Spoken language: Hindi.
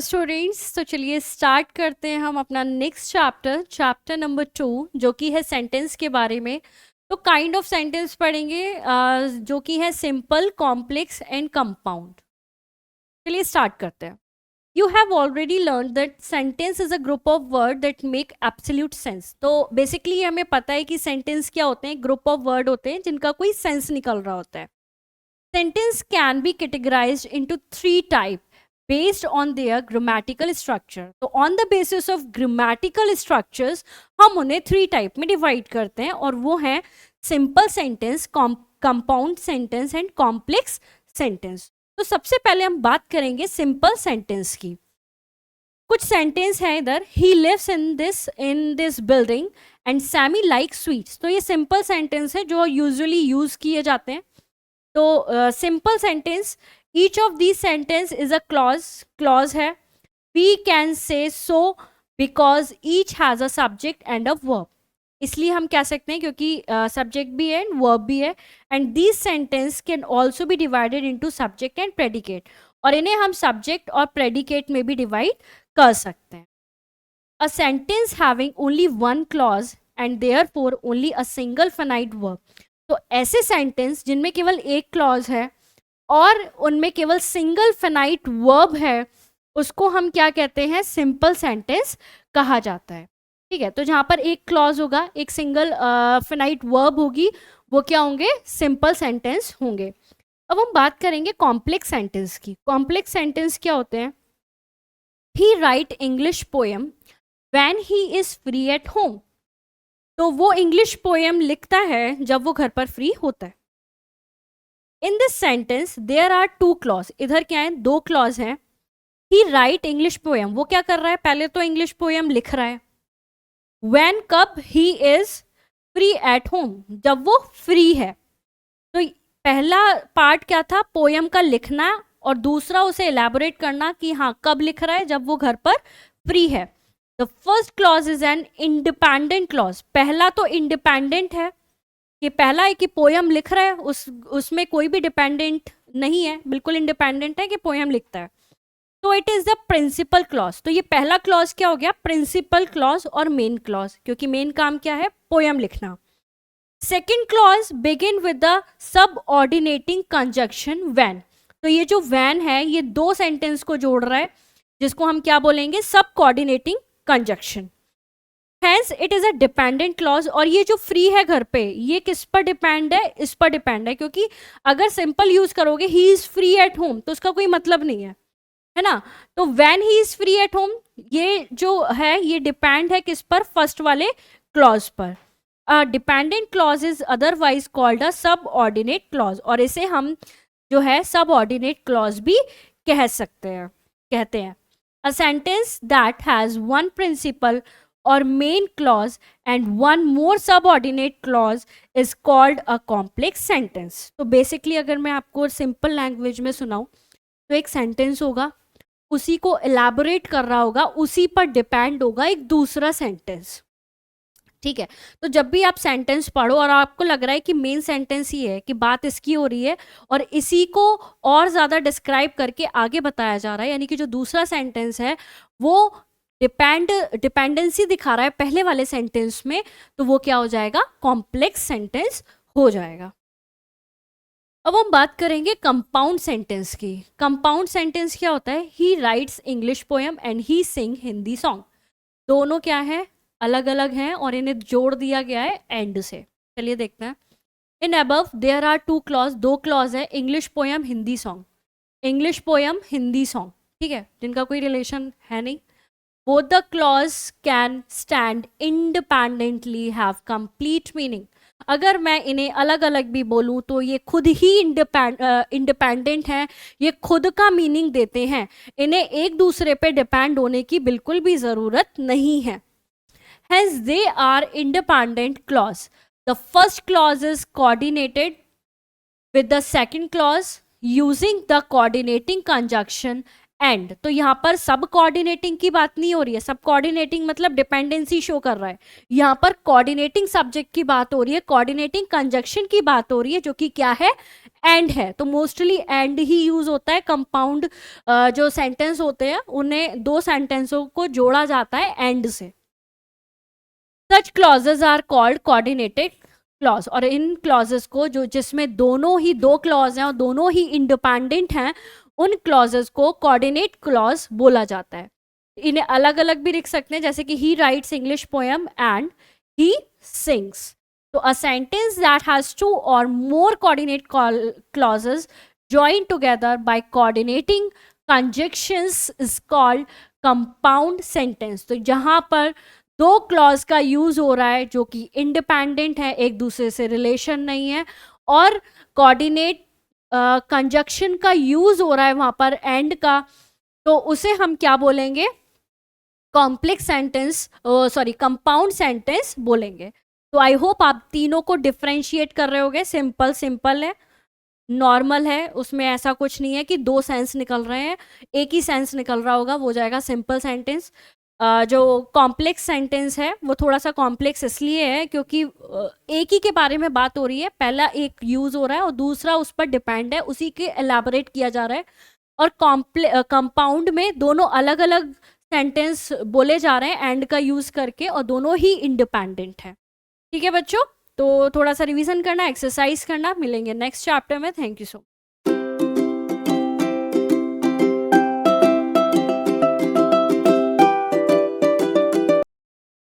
स्टूडेंट्स, तो चलिए स्टार्ट करते हैं हम अपना नेक्स्ट चैप्टर नंबर 2, जो कि है सेंटेंस के बारे में। तो काइंड ऑफ सेंटेंस पढ़ेंगे जो कि है सिंपल, कॉम्प्लेक्स एंड कंपाउंड। चलिए स्टार्ट करते हैं। You have already learn that sentence is a group of word that make absolute sense. तो बेसिकली हमें पता है कि सेंटेंस क्या होते हैं, ग्रुप ऑफ वर्ड होते हैं जिनका कोई सेंस निकल रहा होता है। Sentence can be categorised into 3 type based on their grammatical structure। तो on the basis of grammatical structures हम उन्हें 3 टाइप में डिवाइड करते हैं, और वो हैं simple sentence, compound sentence and complex sentence. तो सबसे पहले हम बात करेंगे सिंपल सेंटेंस की। कुछ सेंटेंस है इधर, he lives in this building and Sammy like sweets. तो ये सिंपल सेंटेंस है जो यूजुअली यूज किए जाते हैं। तो simple sentence, each of these sentence is a clause है। we can say so because each has a subject and a verb। इसलिए हम कह सकते हैं क्योंकि subject भी है and verb भी है। and these sentence can also be divided into subject and predicate, और इन्हें हम subject और predicate में भी divide कर सकते हैं। a sentence having only one clause and therefore only a single finite verb। तो ऐसे सेंटेंस जिनमें केवल एक क्लॉज है और उनमें केवल सिंगल फिनाइट वर्ब है, उसको हम क्या कहते हैं, सिंपल सेंटेंस कहा जाता है। ठीक है, तो जहां पर एक क्लॉज होगा, एक सिंगल फिनाइट वर्ब होगी, वो क्या होंगे, सिंपल सेंटेंस होंगे। अब हम बात करेंगे कॉम्प्लेक्स सेंटेंस की। कॉम्प्लेक्स सेंटेंस क्या होते हैं? He write English poem when he is free at home. तो वो इंग्लिश पोएम लिखता है जब वो घर पर फ्री होता है। In this sentence there are 2 clause. इधर क्या है, 2 क्लॉज हैं। ही राइट इंग्लिश पोएम, वो क्या कर रहा है, पहले तो इंग्लिश पोएम लिख रहा है। व्हेन, कब, ही इज फ्री एट होम, जब वो फ्री है। तो पहला पार्ट क्या था, पोएम का लिखना, और दूसरा उसे एलैबोरेट करना कि हाँ कब लिख रहा है, जब वो घर पर फ्री है। The first clause is an independent clause. पहला तो इंडिपेंडेंट है, कि पहला है कि पोयम लिख रहा है, उसमें कोई भी डिपेंडेंट नहीं है, बिल्कुल इंडिपेंडेंट है कि पोयम लिखता है। तो it is the principal clause. तो ये पहला क्लॉज क्या हो गया, प्रिंसिपल क्लॉज और मेन क्लॉज, क्योंकि मेन काम क्या है, पोयम लिखना। Second clause begin with the subordinating conjunction when. तो ये जो व्हेन है, ये 2 सेंटेंस को जोड़ रहा है, जिसको हम क्या बोलेंगे, सब coordinating conjunction. Hence it is a dependent clause। और ये जो फ्री है घर पे, ये किस पर डिपेंड है, इस पर डिपेंड है, क्योंकि अगर सिंपल यूज करोगे ही इज फ्री एट होम, तो उसका कोई मतलब नहीं है ना। तो when he is free at home, ये जो है ये डिपेंड है किस पर, फर्स्ट वाले क्लॉज पर। Dependent clause is otherwise called a subordinate clause, और इसे हम जो है सबऑर्डिनेट क्लॉज भी कह सकते हैं, कहते हैं। A sentence that has one principal or main clause and one more subordinate clause is called a complex sentence। तो basically अगर मैं आपको simple language में सुनाऊं, तो एक sentence होगा, उसी को elaborate कर रहा होगा, उसी पर depend होगा एक दूसरा sentence। ठीक है, तो जब भी आप सेंटेंस पढ़ो और आपको लग रहा है कि मेन सेंटेंस ही है, कि बात इसकी हो रही है, और इसी को और ज़्यादा डिस्क्राइब करके आगे बताया जा रहा है, यानी कि जो दूसरा सेंटेंस है वो डिपेंडेंसी दिखा रहा है पहले वाले सेंटेंस में, तो वो क्या हो जाएगा, कॉम्प्लेक्स सेंटेंस हो जाएगा। अब हम बात करेंगे कंपाउंड सेंटेंस की। कंपाउंड सेंटेंस क्या होता है, he writes English poem and he sing Hindi song. दोनों क्या है, अलग अलग हैं, और इन्हें जोड़ दिया गया है एंड से। चलिए देखते हैं। In above there are 2 clause, 2 clause है, English poem, Hindi song. English poem, Hindi song, ठीक है, जिनका कोई रिलेशन है नहीं। Both the clause can stand independently, have complete meaning। अगर मैं इन्हें अलग अलग भी बोलूं तो ये खुद ही इंडिपेंडेंट हैं, ये खुद का मीनिंग देते हैं, इन्हें एक दूसरे पे डिपेंड होने की बिल्कुल भी ज़रूरत नहीं है। Hence they are independent clause। The first clause is coordinated with the second clause using the coordinating conjunction and. तो यहाँ पर सब कोऑर्डिनेटिंग की बात नहीं हो रही है, सब कोऑर्डिनेटिंग मतलब डिपेंडेंसी शो कर रहा है। यहाँ पर कोऑर्डिनेटिंग सब्जेक्ट की बात हो रही है, कोऑर्डिनेटिंग कंजक्शन की बात हो रही है, जो कि क्या है, एंड है तो मोस्टली एंड ही यूज होता है। कंपाउंड जो सेंटेंस होते हैं उन्हें दो सेंटेंसों को जोड़ा जाता है एंड से। Such clauses are called coordinated clause, और इन क्लॉजेस को जो जिसमें दोनों ही दो क्लॉज हैं और दोनों ही इंडिपेंडेंट हैं उन क्लॉजेस को कोऑर्डिनेट क्लॉज बोला जाता है। इन्हें अलग अलग भी लिख सकते हैं, जैसे कि he writes English poem and he sings. तो a sentence that has two or more coordinate clauses joined together by coordinating conjunctions is called compound sentence। तो जहां पर दो क्लॉज का यूज हो रहा है जो कि इंडिपेंडेंट है, एक दूसरे से रिलेशन नहीं है, और कोऑर्डिनेट कंजक्शन का यूज हो रहा है वहां पर एंड का, तो उसे हम क्या बोलेंगे? Complex sentence, sorry compound sentence बोलेंगे। तो आई होप आप तीनों को डिफ्रेंशिएट कर रहे होगे। सिंपल सिंपल है, नॉर्मल है, उसमें ऐसा कुछ नहीं है कि दो सेंस निकल रहे हैं, एक ही सेंस निकल रहा होगा, वो हो जाएगा सिंपल सेंटेंस। जो कॉम्प्लेक्स सेंटेंस है वो थोड़ा सा कॉम्प्लेक्स इसलिए है क्योंकि एक ही के बारे में बात हो रही है, पहला एक यूज हो रहा है और दूसरा उस पर डिपेंड है, उसी के एलैबोरेट किया जा रहा है। और कंपाउंड में दोनों अलग अलग सेंटेंस बोले जा रहे हैं एंड का यूज करके, और दोनों ही इंडिपेंडेंट है। ठीक है बच्चों, तो थोड़ा सा रिवीजन करना, एक्सरसाइज करना, मिलेंगे नेक्स्ट चैप्टर में। Thank you so much.